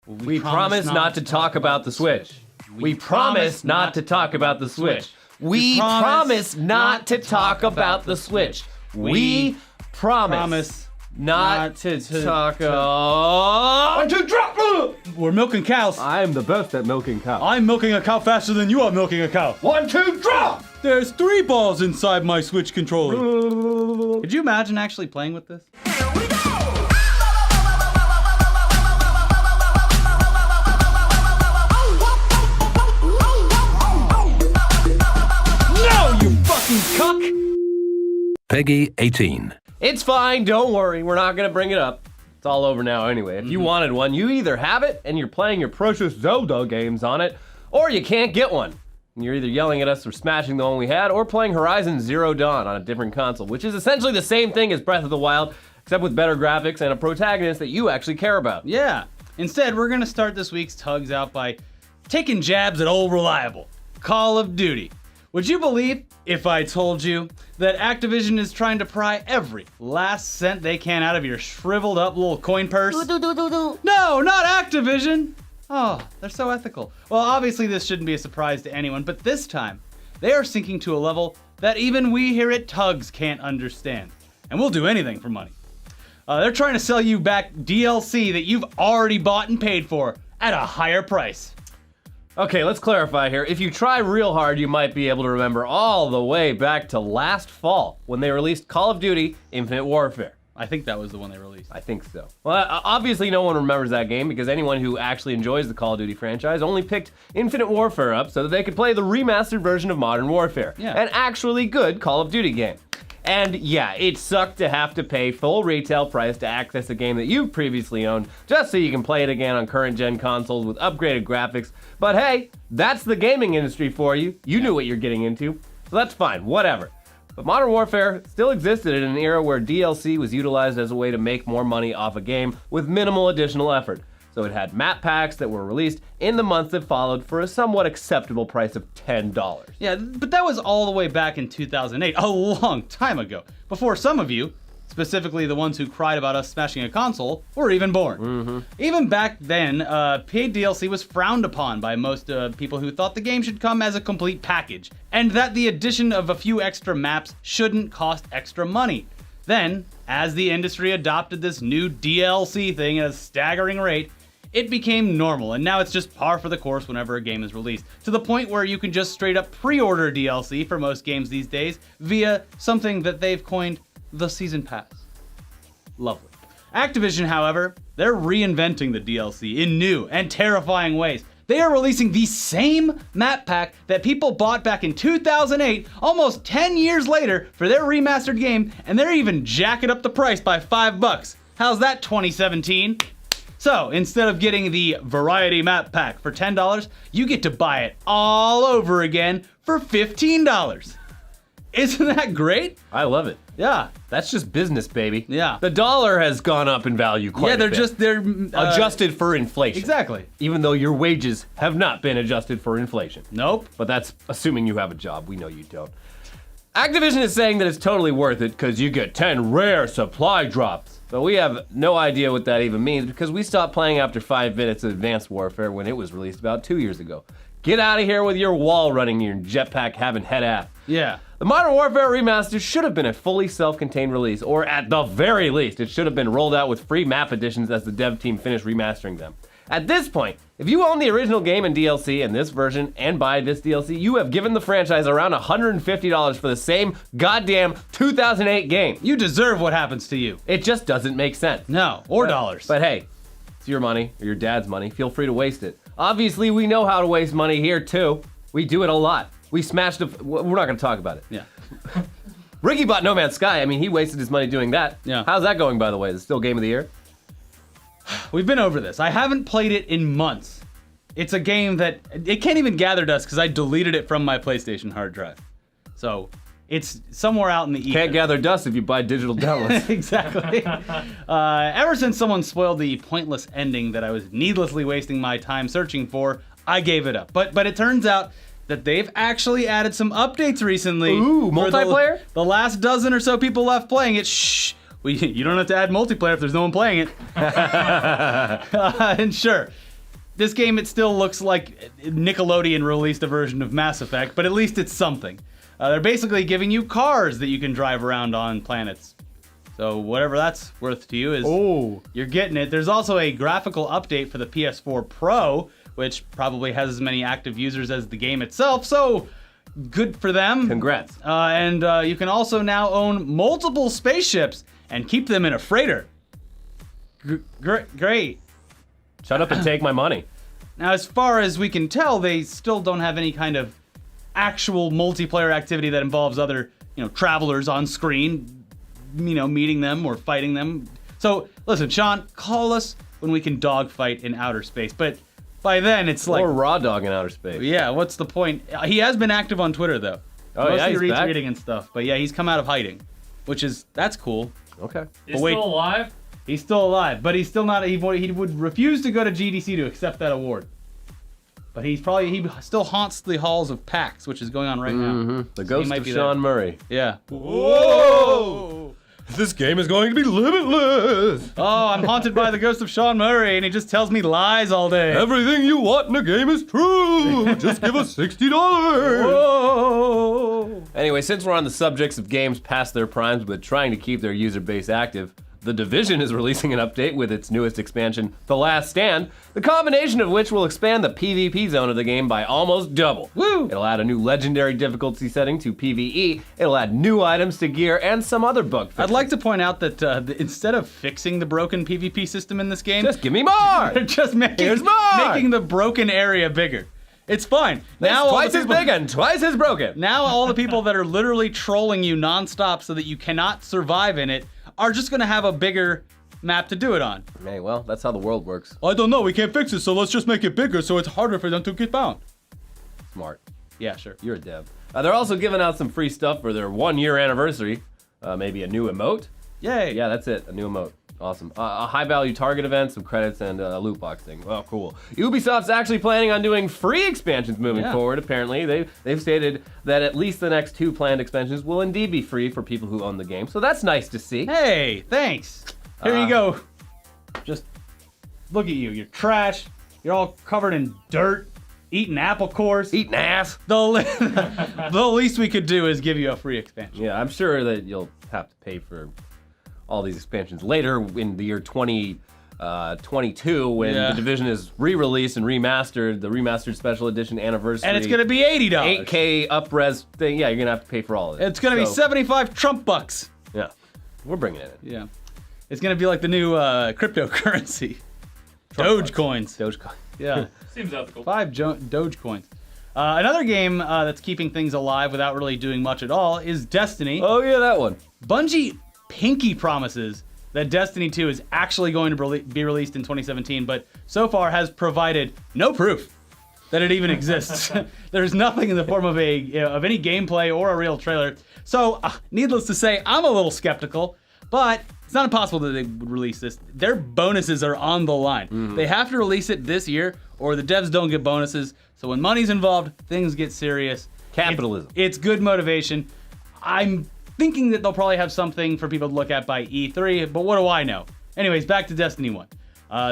We promise not to talk about the Switch. We promise not to talk about the Switch. We promise not to talk about the Switch. We promise not to talk about... 1, 2, drop! We're milking cows. I'm the best at milking cows. I'm milking a cow faster than you are milking a cow. 1, 2, drop! There's 3 balls inside my Switch controller. Could you imagine actually playing with this? Here we go! No, you fucking cuck! Peggy 18. It's fine, don't worry, we're not gonna bring it up. It's all over now anyway. If you wanted one, you either have it and you're playing your precious Zelda games on it, or you can't get one. And you're either yelling at us for smashing the one we had, or playing Horizon Zero Dawn on a different console, which is essentially the same thing as Breath of the Wild, except with better graphics and a protagonist that you actually care about. Yeah. Instead, we're gonna start this week's Tugs out by taking jabs at old reliable, Call of Duty. Would you believe if I told you that Activision is trying to pry every last cent they can out of your shriveled up little coin purse? No, not Activision! Oh, they're so ethical. Well, obviously this shouldn't be a surprise to anyone, but this time, they are sinking to a level that even we here at Tugs can't understand. And we'll do anything for money. They're trying to sell you back DLC that you've already bought and paid for at a higher price. Okay, let's clarify here. If you try real hard, you might be able to remember all the way back to last fall when they released Call of Duty Infinite Warfare. I think that was the one they released. I think so. Well, obviously no one remembers that game because anyone who actually enjoys the Call of Duty franchise only picked Infinite Warfare up so that they could play the remastered version of Modern Warfare. Yeah. An actually good Call of Duty game. And yeah, it sucked to have to pay full retail price to access a game that you've previously owned just so you can play it again on current gen consoles with upgraded graphics. But hey, that's the gaming industry for you. You knew what you're getting into. So that's fine, whatever. But Modern Warfare still existed in an era where DLC was utilized as a way to make more money off a game with minimal additional effort. So it had map packs that were released in the months that followed for a somewhat acceptable price of $10. Yeah, but that was all the way back in 2008, a long time ago, before some of you, specifically the ones who cried about us smashing a console, were even born. Even back then, paid DLC was frowned upon by most people who thought the game should come as a complete package, and that the addition of a few extra maps shouldn't cost extra money. Then, as the industry adopted this new DLC thing at a staggering rate, it became normal, and now it's just par for the course whenever a game is released, to the point where you can just straight up pre-order DLC for most games these days via something that they've coined the Season Pass. Lovely. Activision, however, they're reinventing the DLC in new and terrifying ways. They are releasing the same map pack that people bought back in 2008, almost 10 years later, for their remastered game, and they're even jacking up the price by $5. How's that, 2017? So, instead of getting the Variety Map Pack for $10, you get to buy it all over again for $15. Isn't that great? I love it. Yeah. That's just business, baby. Yeah. The dollar has gone up in value quite a bit. they're adjusted for inflation. Exactly. Even though your wages have not been adjusted for inflation. Nope. But that's assuming you have a job. We know you don't. Activision is saying that it's totally worth it because you get 10 rare supply drops. But we have no idea what that even means because we stopped playing after 5 minutes of Advanced Warfare when it was released about 2 years ago. Get out of here with your wall running, your jetpack having head ass. Yeah. The Modern Warfare Remastered should have been a fully self-contained release, or at the very least, it should have been rolled out with free map additions as the dev team finished remastering them. At this point, if you own the original game and DLC in this version and buy this DLC, you have given the franchise around $150 for the same goddamn 2008 game. You deserve what happens to you. It just doesn't make sense. No, or dollars. But hey, it's your money or your dad's money. Feel free to waste it. Obviously, we know how to waste money here too. We do it a lot. We smashed we're not gonna talk about it. Yeah. Ricky bought No Man's Sky. I mean, he wasted his money doing that. Yeah. How's that going, by the way? Is it still Game of the Year? We've been over this. I haven't played it in months. It's a game that, it can't even gather dust because I deleted it from my PlayStation hard drive. So, it's somewhere out in the ether. Can't gather dust if you buy digital downloads. Exactly. Ever since someone spoiled the pointless ending that I was needlessly wasting my time searching for, I gave it up. But it turns out that they've actually added some updates recently. Ooh, multiplayer? The last dozen or so people left playing it. Shh. You don't have to add multiplayer if there's no one playing it. And sure, this game, it still looks like Nickelodeon released a version of Mass Effect, but at least it's something. They're basically giving you cars that you can drive around on planets. So whatever that's worth to you is you're getting it. There's also a graphical update for the PS4 Pro, which probably has as many active users as the game itself, so good for them. Congrats. And you can also now own multiple spaceships and keep them in a freighter. Great. Shut up and take my money. Now, as far as we can tell, they still don't have any kind of actual multiplayer activity that involves other, travelers on screen, meeting them or fighting them. So, listen, Sean, call us when we can dogfight in outer space. But by then, it's like... Or raw dog in outer space. Yeah, what's the point? He has been active on Twitter, though. Oh, yeah, he's back. retweeting and stuff. But yeah, he's come out of hiding, that's cool. Okay. He's still alive? He's still alive, but he's still not. He would refuse to go to GDC to accept that award. But he still haunts the halls of PAX, which is going on right now. The ghost of Sean Murray. Yeah. Whoa! This game is going to be limitless. Oh, I'm haunted by the ghost of Sean Murray, and he just tells me lies all day. Everything you want in a game is true. Just give us $60. Whoa! Anyway, since we're on the subjects of games past their primes but trying to keep their user base active, The Division is releasing an update with its newest expansion, The Last Stand, the combination of which will expand the PvP zone of the game by almost double. Woo! It'll add a new legendary difficulty setting to PvE, it'll add new items to gear, and some other bug fixes. I'd like to point out that instead of fixing the broken PvP system in this game, Just give me more! they're just Here's more! making the broken area bigger. It's fine. Now twice as big and twice as broken. Now all the people that are literally trolling you nonstop so that you cannot survive in it are just gonna have a bigger map to do it on. Hey, well, that's how the world works. I don't know, we can't fix it, so let's just make it bigger so it's harder for them to get found. Smart. Yeah, sure. You're a dev. They're also giving out some free stuff for their 1-year anniversary. Maybe a new emote. Yay. Yeah, that's it. A new emote. Awesome. A high-value target event, some credits, and a loot box thing. Oh, cool. Ubisoft's actually planning on doing free expansions moving forward, apparently. They've stated that at least the next 2 planned expansions will indeed be free for people who own the game, so that's nice to see. Hey, thanks. Here you go. Just look at you. You're trash. You're all covered in dirt, eating apple cores. Eating ass. The least we could do is give you a free expansion. Yeah, I'm sure that you'll have to pay for all these expansions later in the year 2022 when The Division is re-released and remastered, the remastered special edition anniversary. And it's gonna be $80. 8K up-res thing. Yeah, you're gonna have to pay for all of it. It's gonna be 75 Trump bucks. Yeah, we're bringing it in. Yeah. It's gonna be like the new cryptocurrency. Dogecoins. Dogecoin. Yeah. Seems ethical. 5 Dogecoins. Another game that's keeping things alive without really doing much at all is Destiny. Oh yeah, that one. Bungie pinky promises that Destiny 2 is actually going to be released in 2017, but so far has provided no proof that it even exists. There's nothing in the form of of any gameplay or a real trailer. So, needless to say, I'm a little skeptical, but it's not impossible that they would release this. Their bonuses are on the line. They have to release it this year, or the devs don't get bonuses. So when money's involved, things get serious. Capitalism. It's good motivation. I'm thinking that they'll probably have something for people to look at by E3, but what do I know? Anyways, back to Destiny 1.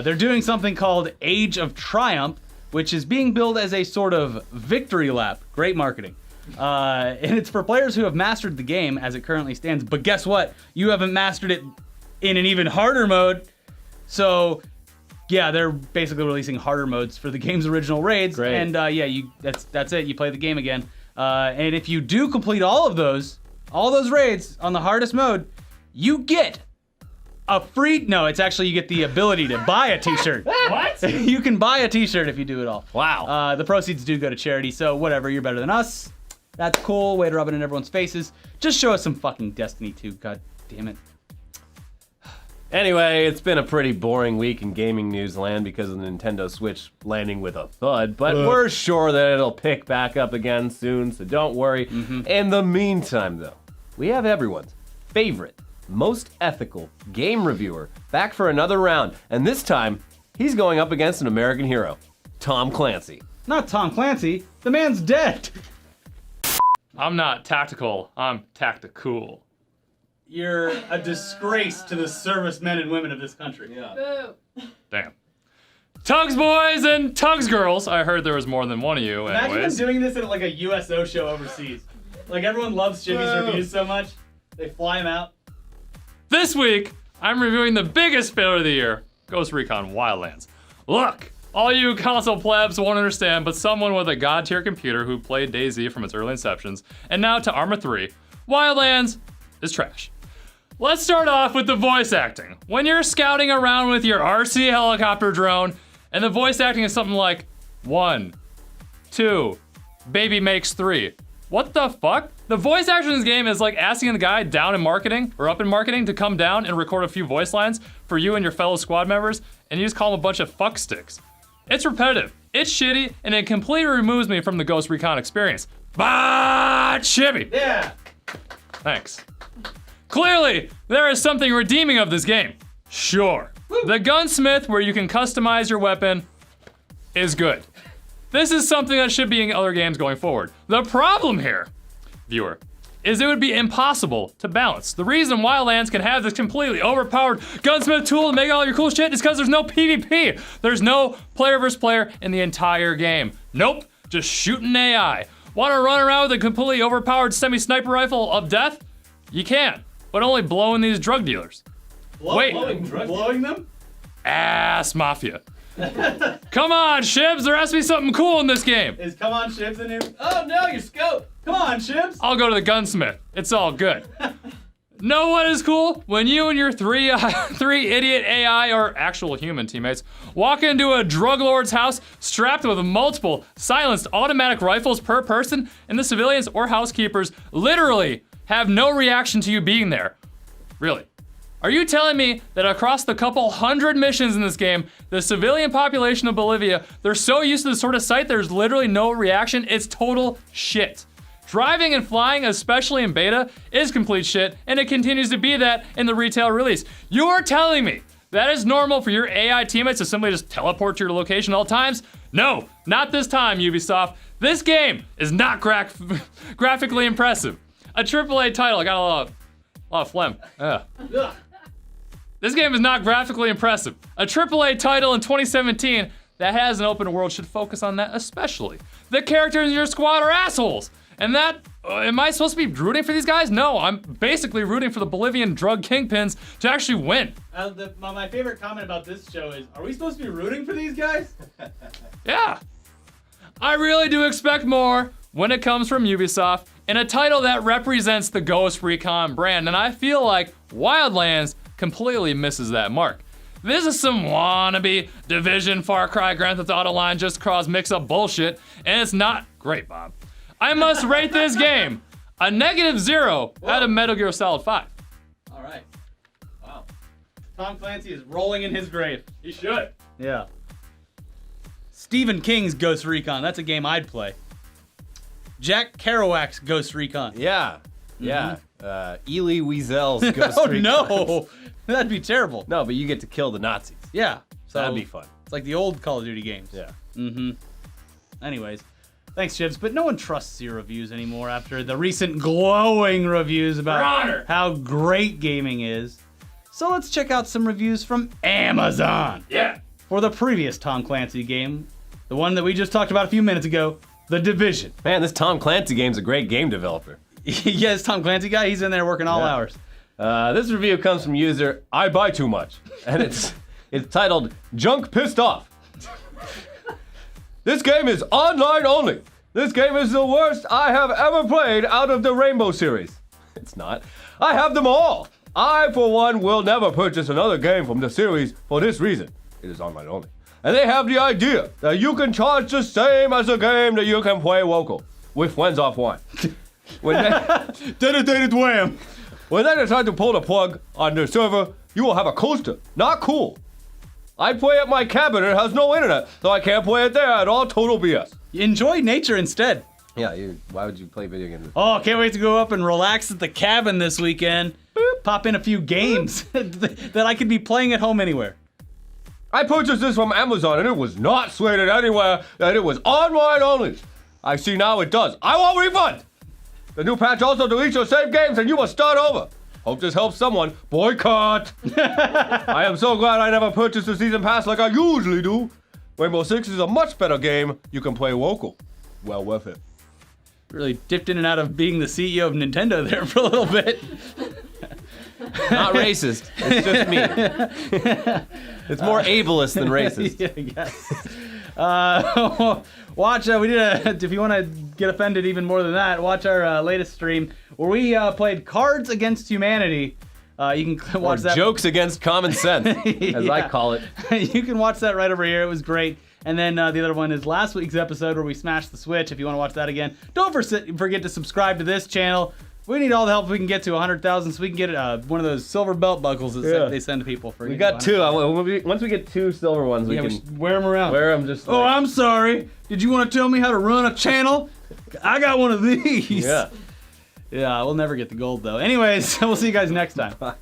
They're doing something called Age of Triumph, which is being billed as a sort of victory lap. Great marketing. And it's for players who have mastered the game as it currently stands, but guess what? You haven't mastered it in an even harder mode. So, yeah, they're basically releasing harder modes for the game's original raids. Great. And that's it. You play the game again. And if you do complete all those raids on the hardest mode, you get a free... No, it's actually you get the ability to buy a t-shirt. What? You can buy a t-shirt if you do it all. Wow. The proceeds do go to charity, so whatever, you're better than us. That's cool. Way to rub it in everyone's faces. Just show us some fucking Destiny 2, god damn it. Anyway, it's been a pretty boring week in gaming news land because of the Nintendo Switch landing with a thud, but we're sure that it'll pick back up again soon, so don't worry. In the meantime, though, we have everyone's favorite, most ethical game reviewer back for another round, and this time, he's going up against an American hero, Tom Clancy. Not Tom Clancy. The man's dead. I'm not tactical, I'm tactical. You're a disgrace to the servicemen and women of this country. Damn. Tugs boys and Tugs girls. I heard there was more than one of you. Imagine them Anyways. doing this at like a USO show overseas. Like everyone loves Jimmy's reviews so much, they fly him out. This week, I'm reviewing the biggest failure of the year, Ghost Recon Wildlands. Look, all you console plebs won't understand, but someone with a god-tier computer who played DayZ from its early inceptions, and now to Arma 3, Wildlands is trash. Let's start off with the voice acting. When you're scouting around with your RC helicopter drone, and the voice acting is something like 1, 2, baby makes 3. What the fuck? The voice actor in this game is like asking the guy down in marketing, or up in marketing, to come down and record a few voice lines for you and your fellow squad members, and you just call them a bunch of fuck sticks. It's repetitive, it's shitty, and it completely removes me from the Ghost Recon experience. But shitty. Yeah. Thanks. Clearly, there is something redeeming of this game. Sure. The gunsmith, where you can customize your weapon, is good. This is something that should be in other games going forward. The problem here, viewer, is it would be impossible to balance. The reason Wildlands can have this completely overpowered gunsmith tool to make all your cool shit is because there's no PvP. There's no player versus player in the entire game. Nope, just shooting AI. Want to run around with a completely overpowered semi-sniper rifle of death? You can, but only blowing these drug dealers. Wait. Blowing them? Ass Mafia. Come on, Shibs, there has to be something cool in this game. Is Come On Shibs in here? Oh no, your scope! Come on, Shibs! I'll go to the gunsmith. It's all good. Know what is cool? When you and your three idiot AI or actual human teammates walk into a drug lord's house strapped with multiple silenced automatic rifles per person, and the civilians or housekeepers literally have no reaction to you being there. Really? Are you telling me that across the couple hundred missions in this game, the civilian population of Bolivia, they're so used to this sort of sight, there's literally no reaction? It's total shit. Driving and flying, especially in beta, is complete shit, and it continues to be that in the retail release. You're telling me that is normal for your AI teammates to simply just teleport to your location all times? No, not this time, Ubisoft. This game is not graphically impressive. A AAA title, I got a lot of phlegm. Ugh. This game is not graphically impressive. A AAA title in 2017 that has an open world should focus on that especially. The characters in your squad are assholes. And that, am I supposed to be rooting for these guys? No, I'm basically rooting for the Bolivian drug kingpins to actually win. My favorite comment about this show is, are we supposed to be rooting for these guys? Yeah. I really do expect more when it comes from Ubisoft in a title that represents the Ghost Recon brand, and I feel like Wildlands completely misses that mark. This is some wannabe Division, Far Cry, Grand Theft Auto line just cause mix-up bullshit, and it's not great, Bob. I must rate this game a -0 out of Metal Gear Solid 5. All right. Wow. Tom Clancy is rolling in his grave. He should. Yeah. Stephen King's Ghost Recon. That's a game I'd play. Jack Kerouac's Ghost Recon. Yeah. Elie Wiesel's Ghost Oh Recon. no, that'd be terrible. No, but you get to kill the Nazis. Yeah. So That'd be fun. It's like the old Call of Duty games. Yeah. Anyways, thanks, Chips. But no one trusts your reviews anymore after the recent glowing reviews about how great gaming is. So let's check out some reviews from Amazon. Yeah. For the previous Tom Clancy game, the one that we just talked about a few minutes ago, The Division. Man, this Tom Clancy game's a great game developer. Yes, Tom Clancy guy, he's in there working all hours. This review comes from user I Buy Too Much, and it's titled Junk Pissed Off. This game is online only. This game is the worst I have ever played out of the Rainbow series. It's not. I have them all. I, for one, will never purchase another game from the series for this reason. It is online only. And they have the idea that you can charge the same as a game that you can play local, with friends offline. Dedicated wham. When they decide to pull the plug on their server, you will have a coaster. Not cool. I play at my cabin and it has no internet, so I can't play it there at all. Total BS. Enjoy nature instead. Yeah, why would you play video games? Oh, can't wait to go up and relax at the cabin this weekend. Boop. Pop in a few games that I could be playing at home anywhere. I purchased this from Amazon and it was not slated anywhere that it was online only. I see now it does. I want refund. The new patch also deletes your save games and you must start over. Hope this helps someone. Boycott. I am so glad I never purchased the season pass like I usually do. Rainbow Six is a much better game. You can play local. Well worth it. Really dipped in and out of being the CEO of Nintendo there for a little bit. Not racist. It's just me. It's more ableist than racist. Yeah, I guess. Watch, if you want to get offended even more than that, watch our latest stream where we played Cards Against Humanity. You can watch that. Jokes against common sense, as I call it. You can watch that right over here. It was great. And then the other one is last week's episode where we smashed the Switch. If you want to watch that again, don't forget to subscribe to this channel. We need all the help we can get to 100,000 so we can get one of those silver belt buckles that they send to people. For We got 2. Once we get 2 silver ones, we can wear them around. wear them just like... Oh, I'm sorry. Did you want to tell me how to run a channel? I got one of these. Yeah. Yeah, we'll never get the gold though. Anyways, we'll see you guys next time. Bye.